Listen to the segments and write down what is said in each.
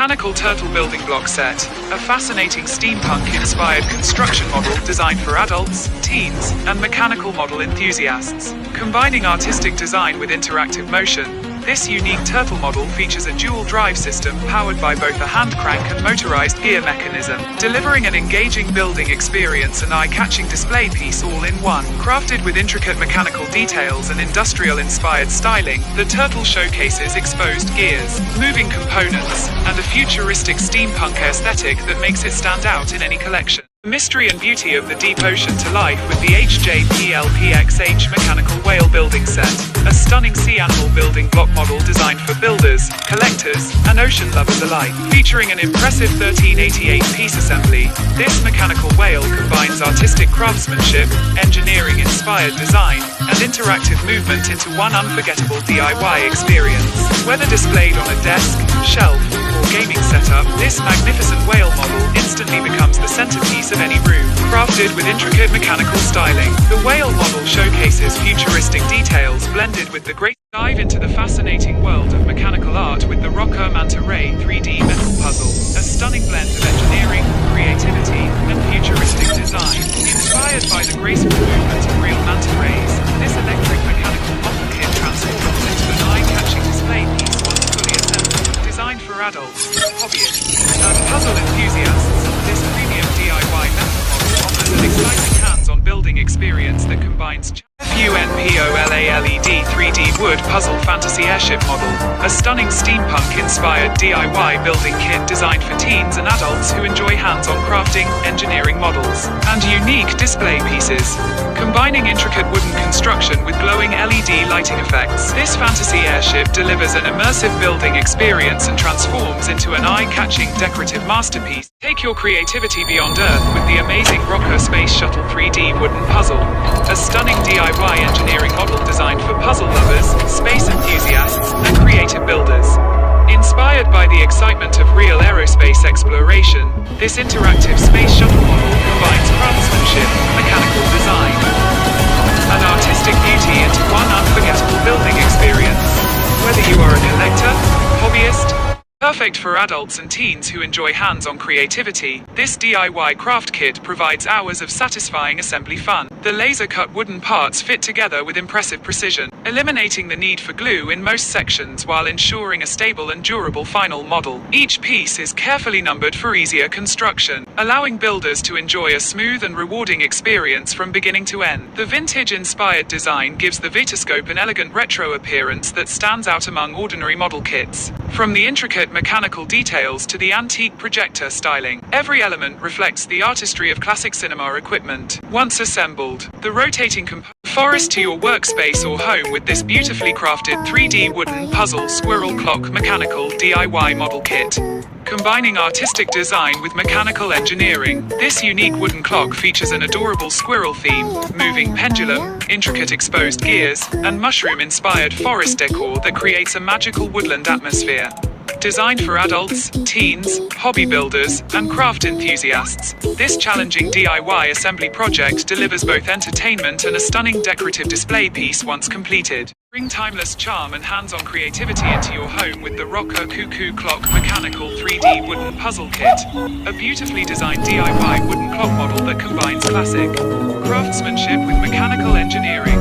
Mechanical Turtle Building Block Set, a fascinating steampunk-inspired construction model designed for adults, teens, and mechanical model enthusiasts. Combining artistic design with interactive motion, this unique turtle model features a dual drive system powered by both a hand crank and motorized gear mechanism, delivering an engaging building experience and eye-catching display piece all in one. Crafted with intricate mechanical details and industrial-inspired styling, the turtle showcases exposed gears, moving components, and a futuristic steampunk aesthetic that makes it stand out in any collection. The mystery and beauty of the deep ocean to life with the HJPLPXH Mechanical Whale Building Set, a stunning sea animal building block model designed for builders, collectors, and ocean lovers alike. Featuring an impressive 1388-piece assembly, this mechanical whale combines artistic craftsmanship, engineering-inspired design, and interactive movement into one unforgettable DIY experience. Whether displayed on a desk, shelf, or gaming setup, this magnificent whale model instantly becomes the centerpiece of any room. Crafted with intricate mechanical styling, the whale model showcases futuristic details blended with the great dive into the fascinating world of mechanical art with the Rocker Manta Ray 3D metal puzzle, a stunning blend of engineering, creativity, and futuristic design. Inspired by the graceful movement of real manta rays, this electric mechanical model kit transforms into an eye-catching display piece once fully assembled. Designed for adults, hobbyists, and puzzle enthusiasts, this premium DIY metal model offers an exciting hands-on building experience that combines FUNPOLALED 3D Wood Puzzle Fantasy Airship Model, a stunning steampunk-inspired DIY building kit designed for teens and adults who enjoy hands-on crafting, engineering models, and unique display pieces. Combining intricate wooden construction with glowing LED lighting effects, this fantasy airship delivers an immersive building experience and transforms into an eye-catching decorative masterpiece. Take your creativity beyond Earth with the amazing Rocker Space Shuttle 3D wooden puzzle, a stunning DIY engineering model designed for puzzle lovers, space enthusiasts, and creative builders. Inspired by the excitement of real aerospace exploration, this interactive space shuttle model combines craftsmanship, mechanical design, and artistic beauty into one unforgettable building experience. Whether you are a collector, hobbyist, perfect for adults and teens who enjoy hands-on creativity, this DIY craft kit provides hours of satisfying assembly fun. The laser-cut wooden parts fit together with impressive precision, eliminating the need for glue in most sections while ensuring a stable and durable final model. Each piece is carefully numbered for easier construction, allowing builders to enjoy a smooth and rewarding experience from beginning to end. The vintage-inspired design gives the Vitascope an elegant retro appearance that stands out among ordinary model kits. From the intricate mechanical details to the antique projector styling, every element reflects the artistry of classic cinema equipment. Once assembled, the rotating forest to your workspace or home with this beautifully crafted 3D wooden puzzle squirrel clock mechanical DIY model kit. Combining artistic design with mechanical engineering, this unique wooden clock features an adorable squirrel theme, moving pendulum, intricate exposed gears, and mushroom-inspired forest decor that creates a magical woodland atmosphere. Designed for adults, teens, hobby builders, and craft enthusiasts, this challenging DIY assembly project delivers both entertainment and a stunning decorative display piece once completed. Bring timeless charm and hands-on creativity into your home with the Rocker Cuckoo Clock Mechanical 3D Wooden Puzzle Kit, a beautifully designed DIY wooden clock model that combines classic craftsmanship with mechanical engineering.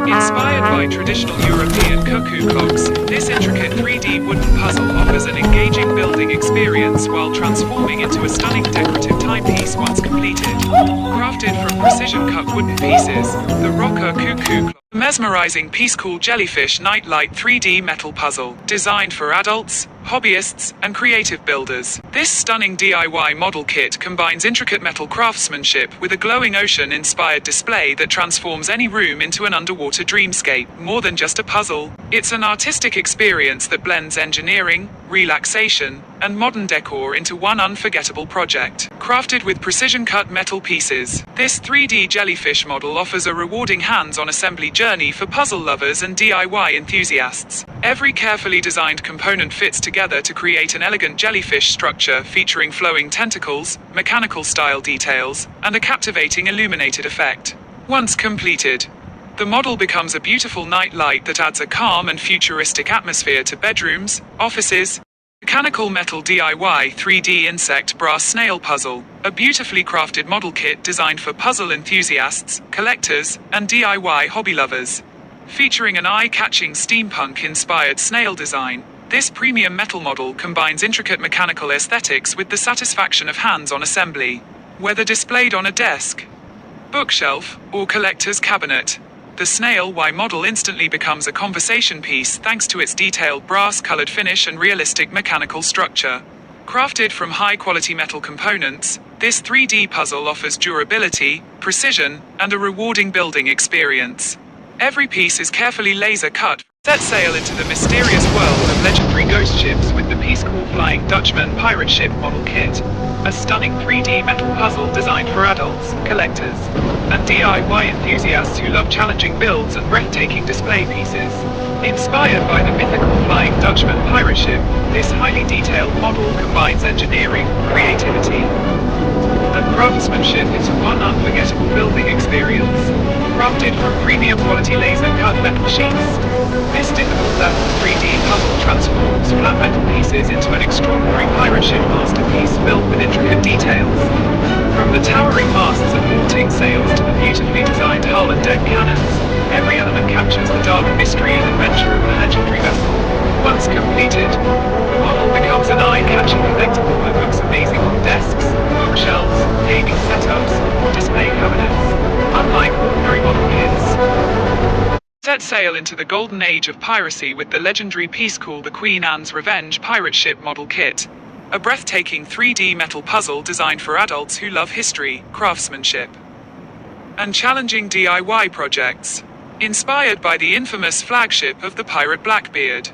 Inspired by traditional European cuckoo clocks, this intricate 3D wooden puzzle offers an engaging building experience while transforming into a stunning decorative timepiece once completed. Crafted from precision-cut wooden pieces, the Rocker Cuckoo Clock, a mesmerizing piece-cool jellyfish nightlight 3D metal puzzle, designed for adults, hobbyists, and creative builders. This stunning DIY model kit combines intricate metal craftsmanship with a glowing ocean-inspired display that transforms any room into an underwater dreamscape. More than just a puzzle, it's an artistic experience that blends engineering, relaxation, and modern decor into one unforgettable project. Crafted with precision-cut metal pieces, this 3D jellyfish model offers a rewarding hands-on assembly journey for puzzle lovers and DIY enthusiasts. Every carefully designed component fits together to create an elegant jellyfish structure featuring flowing tentacles, mechanical-style details, and a captivating illuminated effect. Once completed, the model becomes a beautiful night light that adds a calm and futuristic atmosphere to bedrooms, offices, Mechanical Metal DIY 3D Insect Brass Snail Puzzle, a beautifully crafted model kit designed for puzzle enthusiasts, collectors, and DIY hobby lovers. Featuring an eye-catching steampunk-inspired snail design, this premium metal model combines intricate mechanical aesthetics with the satisfaction of hands-on assembly. Whether displayed on a desk, bookshelf, or collector's cabinet, the Snail Y model instantly becomes a conversation piece thanks to its detailed brass-colored finish and realistic mechanical structure. Crafted from high-quality metal components, this 3D puzzle offers durability, precision, and a rewarding building experience. Every piece is carefully laser-cut. Set sail into the mysterious world of legendary ghost ships with the Peace Corps Flying Dutchman pirate ship model kit. A stunning 3D metal puzzle designed for adults, collectors, and DIY enthusiasts who love challenging builds and breathtaking display pieces. Inspired by the mythical Flying Dutchman pirate ship, this highly detailed model combines engineering, creativity, and craftsmanship into one unforgettable building experience. Crafted from premium quality laser-cut metal sheets, this difficult-level 3D puzzle transforms flat metal pieces into an extraordinary pirate ship masterpiece filled with intricate details. From the towering masts and vaulting sails to the beautifully designed hull and deck cannons, every element captures the dark mystery and adventure of the legendary vessel. Once completed, the model becomes an eye-catching collectible that looks amazing on desks, bookshelves, gaming setups, or display cabinets. Unlike ordinary model kits, set sail into the golden age of piracy with the legendary Peace Corps The Queen Anne's Revenge pirate ship model kit. A breathtaking 3D metal puzzle designed for adults who love history, craftsmanship, and challenging DIY projects. Inspired by the infamous flagship of the pirate Blackbeard,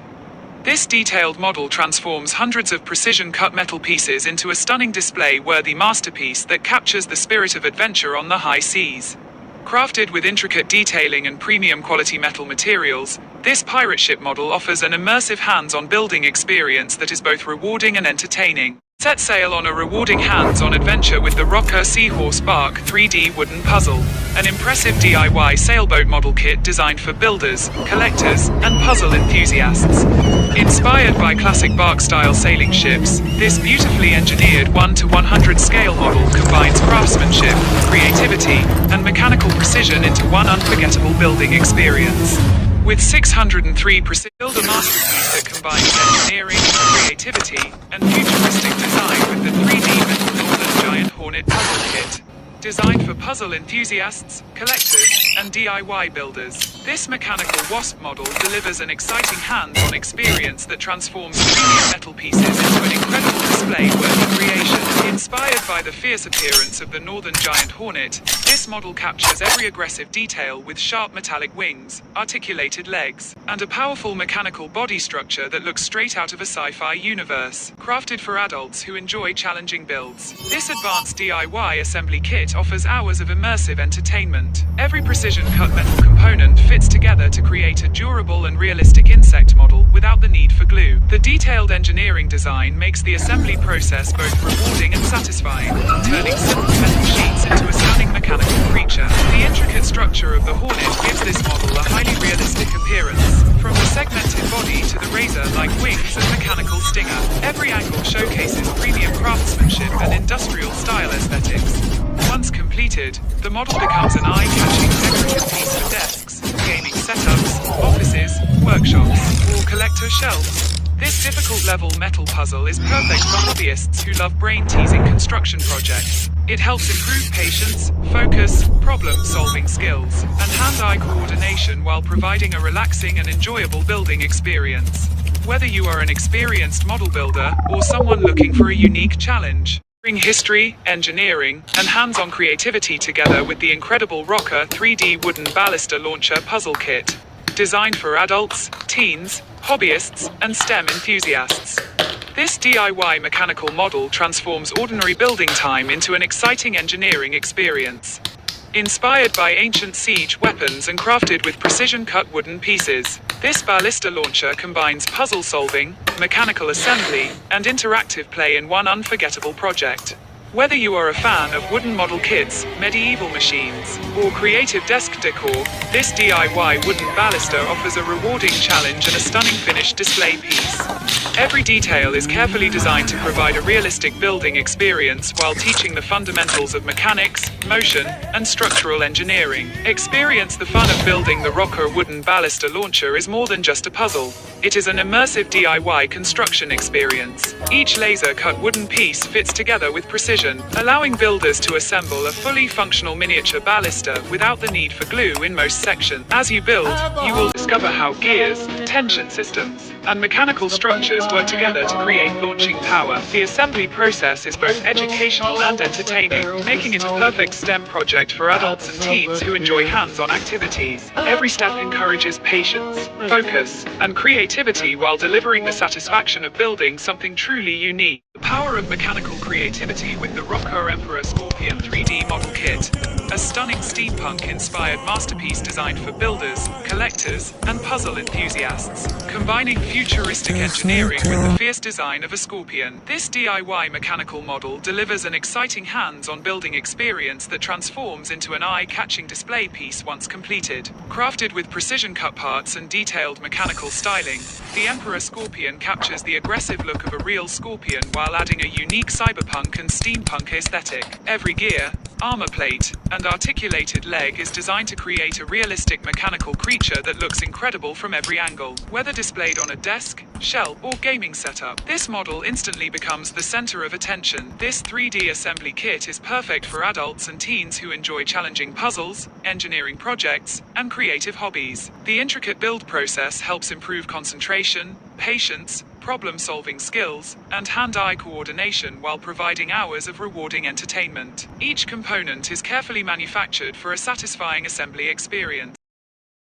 this detailed model transforms hundreds of precision-cut metal pieces into a stunning display-worthy masterpiece that captures the spirit of adventure on the high seas. Crafted with intricate detailing and premium quality metal materials, this pirate ship model offers an immersive hands-on building experience that is both rewarding and entertaining. Set sail on a rewarding hands-on adventure with the Rocker Seahorse Bark 3D wooden puzzle, an impressive DIY sailboat model kit designed for builders, collectors, and puzzle enthusiasts. Inspired by classic bark-style sailing ships, this beautifully engineered 1:100 scale model combines craftsmanship, creativity, and mechanical precision into one unforgettable building experience. With 603 precision, build a masterpiece that combines engineering, creativity, and futuristic design with the 3D metal Northern Giant Hornet puzzle kit. Designed for puzzle enthusiasts, collectors, and DIY builders, this mechanical wasp model delivers an exciting hands-on experience that transforms premium metal pieces into an incredible display-worthy creation. Inspired by the fierce appearance of the Northern Giant Hornet, this model captures every aggressive detail with sharp metallic wings, articulated legs, and a powerful mechanical body structure that looks straight out of a sci-fi universe. Crafted for adults who enjoy challenging builds, this advanced DIY assembly kit offers hours of immersive entertainment. Every precision-cut metal component fits together to create a durable and realistic insect model without the need for glue. The detailed engineering design makes the assembly process both rewarding and satisfying, turning simple metal sheets into a stunning mechanical creature. The intricate structure of the Hornet gives this model a highly realistic appearance. From the segmented body to the razor-like wings and mechanical stinger, every angle showcases premium craftsmanship and industrial style aesthetics. Once completed, the model becomes an eye-catching decorative piece for desks, gaming setups, offices, workshops, or collector shelves. This difficult-level metal puzzle is perfect for hobbyists who love brain-teasing construction projects. It helps improve patience, focus, problem-solving skills, and hand-eye coordination while providing a relaxing and enjoyable building experience. Whether you are an experienced model builder or someone looking for a unique challenge, bring history, engineering, and hands-on creativity together with the incredible Rocker 3D wooden ballista launcher puzzle kit. Designed for adults, teens, hobbyists, and STEM enthusiasts. This DIY mechanical model transforms ordinary building time into an exciting engineering experience. Inspired by ancient siege weapons and crafted with precision-cut wooden pieces, this ballista launcher combines puzzle solving, mechanical assembly, and interactive play in one unforgettable project. Whether you are a fan of wooden model kits, medieval machines, or creative desk decor, this DIY wooden baluster offers a rewarding challenge and a stunning finished display piece. Every detail is carefully designed to provide a realistic building experience while teaching the fundamentals of mechanics, motion, and structural engineering. Experience the fun of building. The Rocker wooden baluster launcher is more than just a puzzle. It is an immersive DIY construction experience. Each laser-cut wooden piece fits together with precision, allowing builders to assemble a fully functional miniature baluster without the need for glue in most sections. As you build, you will discover how gears, tension systems, and mechanical structures work together to create launching power. The assembly process is both educational and entertaining, making it a perfect STEM project for adults and teens who enjoy hands-on activities. Every step encourages patience, focus, and creativity while delivering the satisfaction of building something truly unique. The power of mechanical creativity with the Rocker Emperor Scorpion 3D model kit. A stunning steampunk-inspired masterpiece designed for builders, collectors, and puzzle enthusiasts. Combining futuristic engineering with the fierce design of a scorpion, this DIY mechanical model delivers an exciting hands-on building experience that transforms into an eye-catching display piece once completed. Crafted with precision-cut parts and detailed mechanical styling, the Emperor Scorpion captures the aggressive look of a real scorpion while adding a unique cyberpunk and steampunk aesthetic. Every gear, armor plate, and articulated leg is designed to create a realistic mechanical creature that looks incredible from every angle. Whether displayed on a desk, shelf, or gaming setup, this model instantly becomes the center of attention. This 3D assembly kit is perfect for adults and teens who enjoy challenging puzzles, engineering projects, and creative hobbies. The intricate build process helps improve concentration, patience, problem-solving skills, and hand-eye coordination while providing hours of rewarding entertainment. Each component is carefully manufactured for a satisfying assembly experience.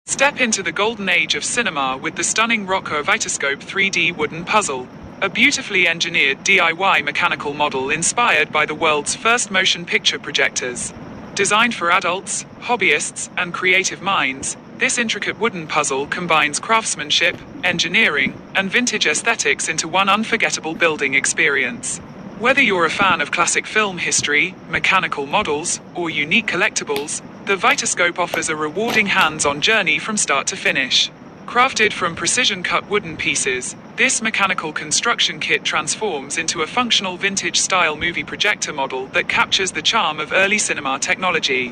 Step into the golden age of cinema with the stunning Rocker Vitascope 3D wooden puzzle, a beautifully engineered DIY mechanical model inspired by the world's first motion picture projectors. Designed for adults, hobbyists, and creative minds, this intricate wooden puzzle combines craftsmanship, engineering, and vintage aesthetics into one unforgettable building experience. Whether you're a fan of classic film history, mechanical models, or unique collectibles, the Vitascope offers a rewarding hands-on journey from start to finish. Crafted from precision-cut wooden pieces, this mechanical construction kit transforms into a functional vintage-style movie projector model that captures the charm of early cinema technology.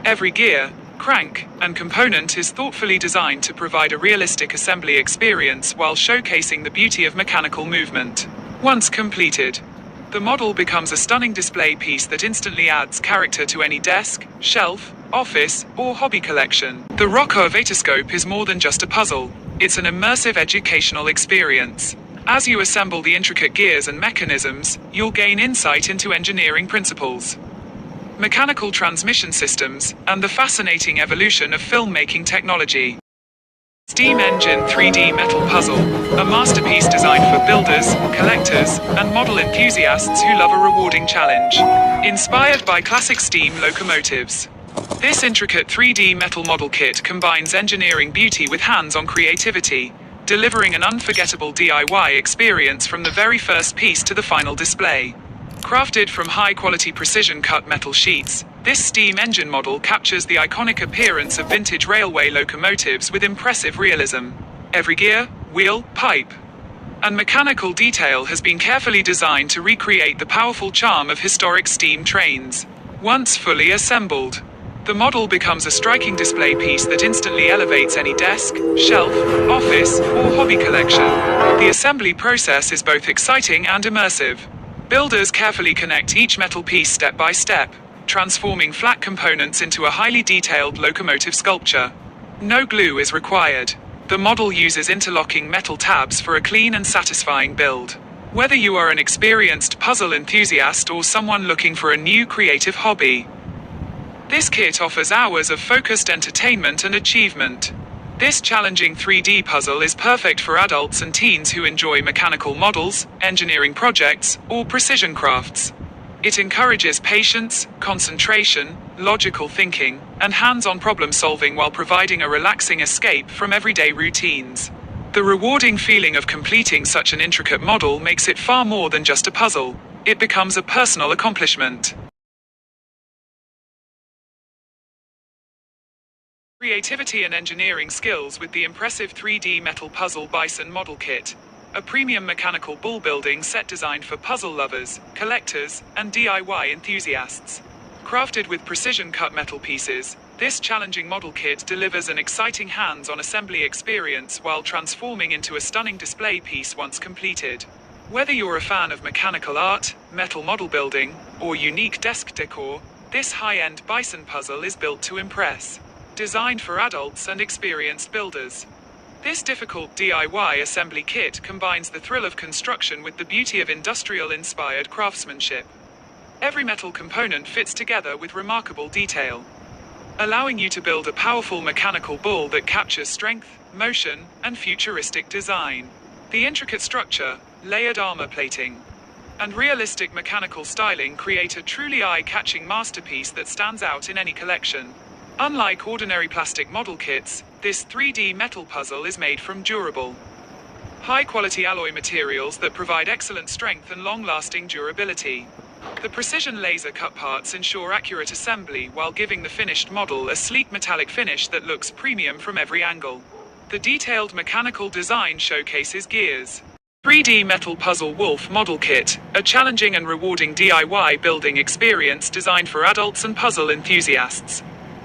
Every gear, crank, and component is thoughtfully designed to provide a realistic assembly experience while showcasing the beauty of mechanical movement. Once completed, the model becomes a stunning display piece that instantly adds character to any desk, shelf, office, or hobby collection. The Rocker Vitascope is more than just a puzzle. It's an immersive educational experience. As you assemble the intricate gears and mechanisms, you'll gain insight into engineering principles, mechanical transmission systems, and the fascinating evolution of filmmaking technology. Steam Engine 3D Metal Puzzle, a masterpiece designed for builders, collectors, and model enthusiasts who love a rewarding challenge. Inspired by classic steam locomotives, this intricate 3D metal model kit combines engineering beauty with hands-on creativity, delivering an unforgettable DIY experience from the very first piece to the final display. Crafted from high-quality precision-cut metal sheets, this steam engine model captures the iconic appearance of vintage railway locomotives with impressive realism. Every gear, wheel, pipe, and mechanical detail has been carefully designed to recreate the powerful charm of historic steam trains. Once fully assembled, the model becomes a striking display piece that instantly elevates any desk, shelf, office, or hobby collection. The assembly process is both exciting and immersive. Builders carefully connect each metal piece step by step, transforming flat components into a highly detailed locomotive sculpture. No glue is required. The model uses interlocking metal tabs for a clean and satisfying build. Whether you are an experienced puzzle enthusiast or someone looking for a new creative hobby, this kit offers hours of focused entertainment and achievement. This challenging 3D puzzle is perfect for adults and teens who enjoy mechanical models, engineering projects, or precision crafts. It encourages patience, concentration, logical thinking, and hands-on problem solving while providing a relaxing escape from everyday routines. The rewarding feeling of completing such an intricate model makes it far more than just a puzzle. it becomes a personal accomplishment. Creativity and engineering skills with the impressive 3D metal puzzle bison model kit, a premium mechanical bull building set designed for puzzle lovers, collectors, and DIY enthusiasts. Crafted with precision-cut metal pieces, this challenging model kit delivers an exciting hands-on assembly experience while transforming into a stunning display piece once completed. Whether you're a fan of mechanical art, metal model building, or unique desk decor, this high-end bison puzzle is built to impress. Designed for adults and experienced builders. This difficult DIY assembly kit combines the thrill of construction with the beauty of industrial-inspired craftsmanship. Every metal component fits together with remarkable detail, allowing you to build a powerful mechanical bull that captures strength, motion, and futuristic design. The intricate structure, layered armor plating, and realistic mechanical styling create a truly eye-catching masterpiece that stands out in any collection. Unlike ordinary plastic model kits, this 3D metal puzzle is made from durable, high-quality alloy materials that provide excellent strength and long-lasting durability. The precision laser cut parts ensure accurate assembly while giving the finished model a sleek metallic finish that looks premium from every angle. The detailed mechanical design showcases gears. 3D metal puzzle wolf model kit, a challenging and rewarding DIY building experience designed for adults and puzzle enthusiasts.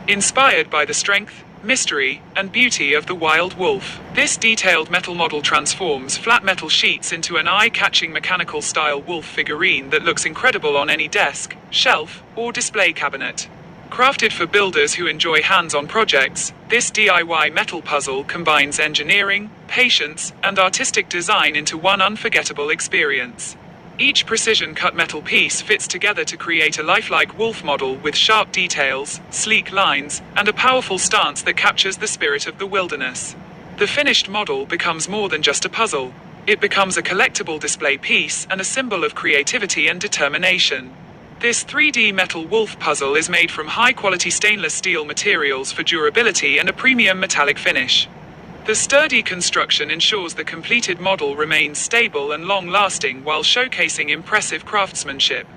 Inspired by the strength, mystery, and beauty of the wild wolf, this detailed metal model transforms flat metal sheets into an eye-catching mechanical-style wolf figurine that looks incredible on any desk, shelf, or display cabinet. Crafted for builders who enjoy hands-on projects, this DIY metal puzzle combines engineering, patience, and artistic design into one unforgettable experience. Each precision-cut metal piece fits together to create a lifelike wolf model with sharp details, sleek lines, and a powerful stance that captures the spirit of the wilderness. The finished model becomes more than just a puzzle. It becomes a collectible display piece and a symbol of creativity and determination. This 3D metal wolf puzzle is made from high-quality stainless steel materials for durability and a premium metallic finish. The sturdy construction ensures the completed model remains stable and long-lasting while showcasing impressive craftsmanship.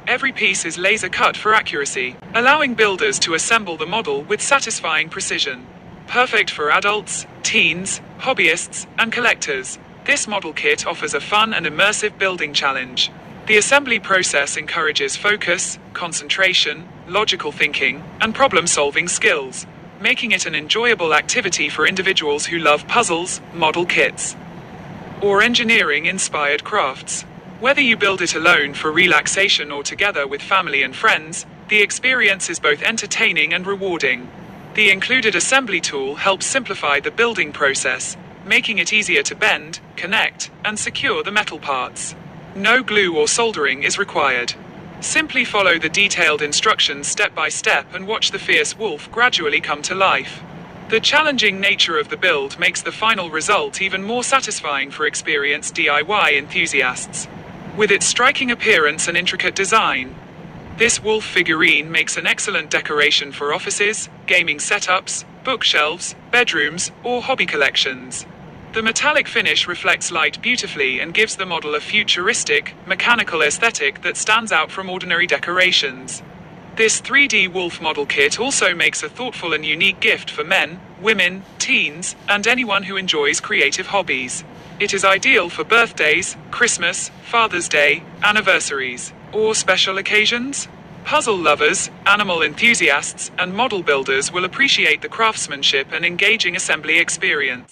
Every piece is laser-cut for accuracy, allowing builders to assemble the model with satisfying precision. Perfect for adults, teens, hobbyists, and collectors, this model kit offers a fun and immersive building challenge. The assembly process encourages focus, concentration, logical thinking, and problem-solving skills, making it an enjoyable activity for individuals who love puzzles, model kits, or engineering-inspired crafts. Whether you build it alone for relaxation or together with family and friends, the experience is both entertaining and rewarding. The included assembly tool helps simplify the building process, making it easier to bend, connect, and secure the metal parts. No glue or soldering is required. Simply follow the detailed instructions step by step and watch the fierce wolf gradually come to life. The challenging nature of the build makes the final result even more satisfying for experienced DIY enthusiasts. With its striking appearance and intricate design, this wolf figurine makes an excellent decoration for offices, gaming setups, bookshelves, bedrooms, or hobby collections. The metallic finish reflects light beautifully and gives the model a futuristic, mechanical aesthetic that stands out from ordinary decorations. This 3D wolf model kit also makes a thoughtful and unique gift for men, women, teens, and anyone who enjoys creative hobbies. It is ideal for birthdays, Christmas, Father's Day, anniversaries, or special occasions. Puzzle lovers, animal enthusiasts, and model builders will appreciate the craftsmanship and engaging assembly experience.